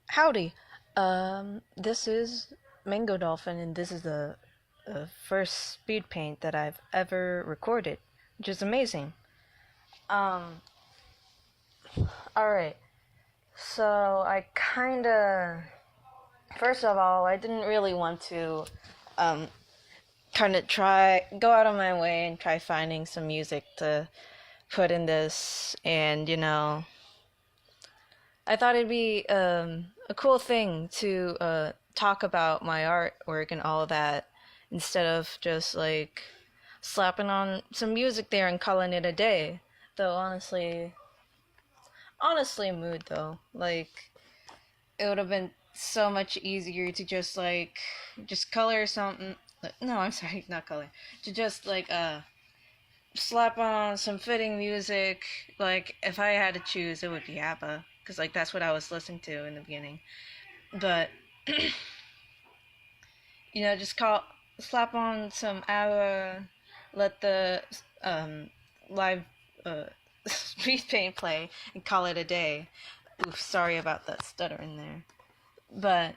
Howdy. This is Mango Dolphin, and this is the first speed paint that I've ever recorded, which is amazing. Um, alright. So, first of all, I didn't really want to, um, go out of my way and try finding some music to put in this, and, I thought it'd be a cool thing to talk about my artwork and all that instead of just like slapping on some music there and calling it a day. Though honestly, mood though. Like it would have been so much easier to just color something. No, I'm sorry, not color. To just slap on some fitting music. Like if I had to choose, it would be ABBA because like that's what I was listening to in the beginning. But just slap on some ABBA, let the live speed paint play, and call it a day. Oof, sorry about that stuttering there. But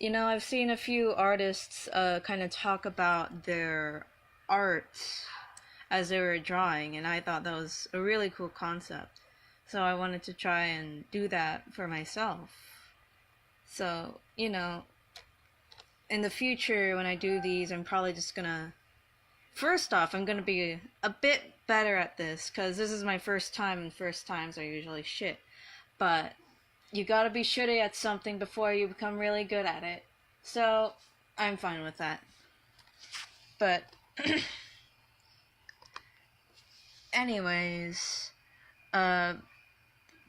I've seen a few artists kind of talk about their art as they were drawing, and I thought that was a really cool concept. So I wanted to try and do that for myself. So, in the future when I do these, I'm probably just gonna. First off, I'm gonna be a bit better at this, because this is my first time, and first times are usually shit. But you gotta be shitty at something before you become really good at it. So, I'm fine with that. But, anyways,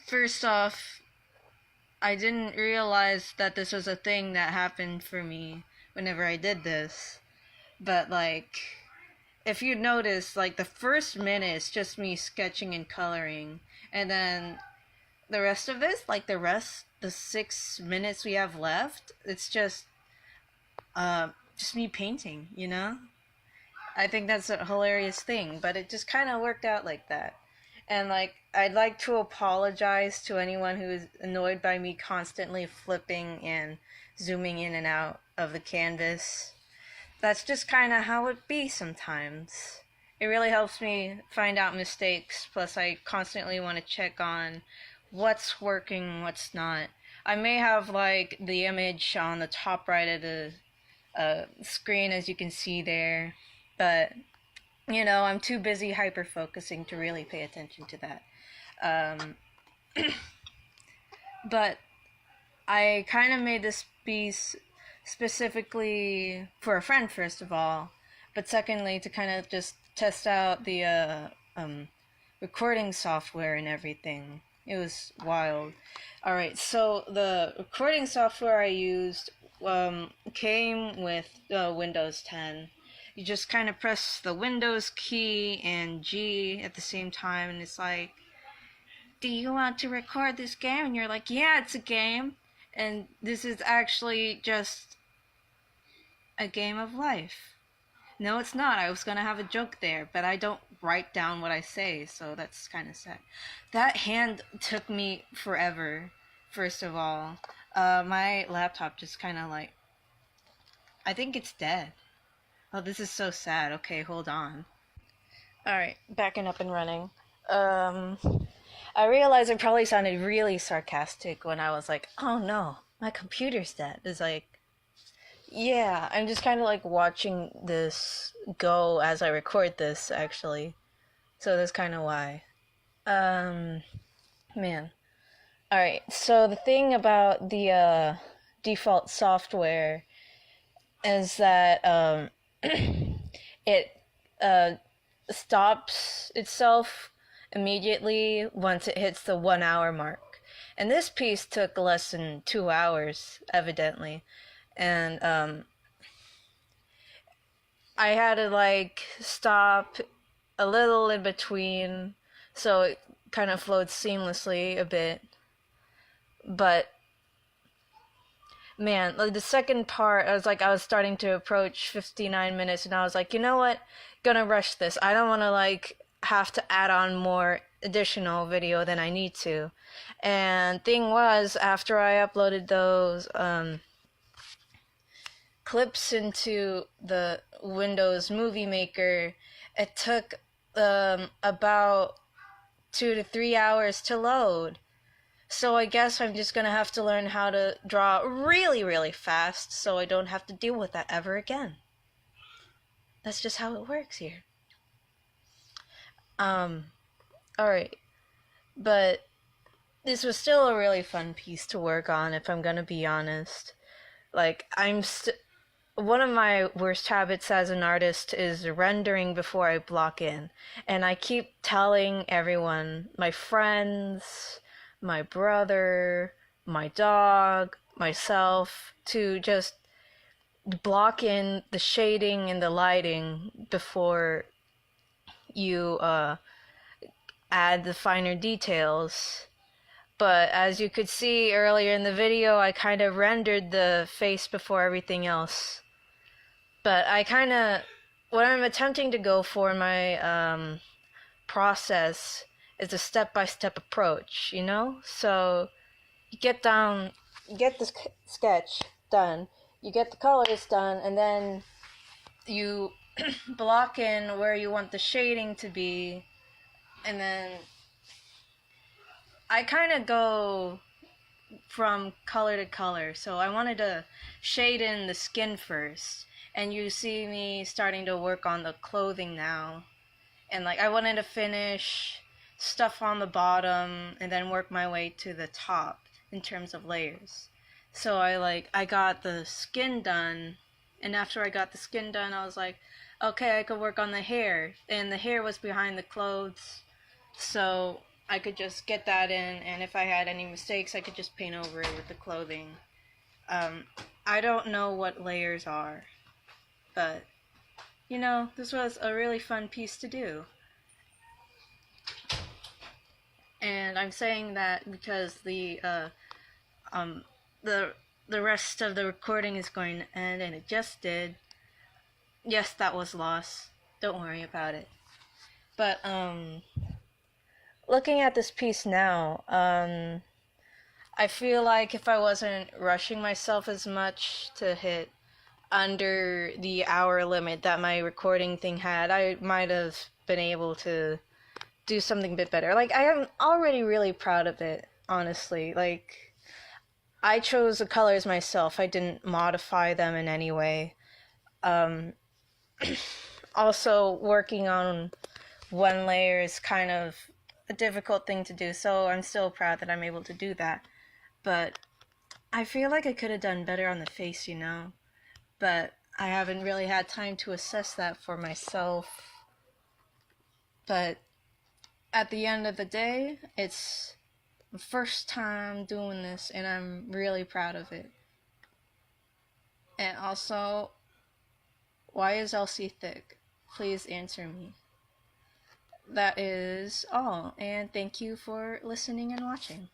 first off, I didn't realize that this was a thing that happened for me whenever I did this. But, if you notice, the first minute is just me sketching and coloring. And then the rest of this, the 6 minutes we have left, it's just me painting, I think that's a hilarious thing, but it just kind of worked out like that. And I'd like to apologize to anyone who is annoyed by me constantly flipping and zooming in and out of the canvas. That's just kind of how it be sometimes. It really helps me find out mistakes, plus I constantly want to check on what's working, what's not. I may have the image on the top right of the screen, as you can see there, but I'm too busy hyper focusing to really pay attention to that. But I kind of made this piece specifically for a friend, first of all, but secondly to kind of just test out the recording software and everything. It was wild. Alright, so the recording software I used came with Windows 10. You just kind of press the Windows key and G at the same time, and it's like, do you want to record this game? And you're like, yeah, it's a game. And this is actually just a game of life. No, it's not. I was going to have a joke there, but I don't write down what I say, so that's kind of sad. That hand took me forever, first of all. My laptop just kind of I think it's dead. Oh, this is so sad. Okay, hold on. Alright, backing up and running. I realized I probably sounded really sarcastic when I was like, oh no, my computer's dead. It's yeah, I'm just kind of watching this go as I record this, actually. So that's kind of why. Man. Alright, so the thing about the default software is that it stops itself immediately once it hits the 1 hour mark. And this piece took less than 2 hours, evidently. And I had to stop a little in between so it kind of flowed seamlessly a bit. But man, the second part, I was starting to approach 59 minutes, and I was like, you know what? Gonna rush this. I don't want to have to add on more additional video than I need to. And thing was, after I uploaded those clips into the Windows Movie Maker, it took about 2 to 3 hours to load. So I guess I'm just gonna have to learn how to draw really, really fast so I don't have to deal with that ever again. That's just how it works here. Alright. But this was still a really fun piece to work on, if I'm gonna be honest. Like, one of my worst habits as an artist is rendering before I block in. And I keep telling everyone, my friends, my brother, my dog, myself, to just block in the shading and the lighting before you add the finer details. But as you could see earlier in the video, I kind of rendered the face before everything else. But what I'm attempting to go for in my process is a step-by-step approach, you know? So you get the sketch done, you get the colors done, and then you block in where you want the shading to be, and then I kind of go from color to color. So I wanted to shade in the skin first, and you see me starting to work on the clothing now. And like I wanted to finish stuff on the bottom and then work my way to the top in terms of layers. So I got the skin done, and after I got the skin done, I was like, okay, I could work on the hair. And the hair was behind the clothes, so I could just get that in, and if I had any mistakes, I could just paint over it with the clothing. I don't know what layers are, but, you know, this was a really fun piece to do. And I'm saying that because the rest of the recording is going to end, and it just did. Yes, that was lost. Don't worry about it. But, looking at this piece now, I feel like if I wasn't rushing myself as much to hit under the hour limit that my recording thing had, I might have been able to do something a bit better. Like, I am already really proud of it, honestly. Like, I chose the colors myself. I didn't modify them in any way. Also, working on one layer is kind of a difficult thing to do, so I'm still proud that I'm able to do that. But I feel like I could have done better on the face, you know? But I haven't really had time to assess that for myself. But at the end of the day, it's the first time doing this, and I'm really proud of it. And also, why is Elsie thick? Please answer me. That is all, and thank you for listening and watching.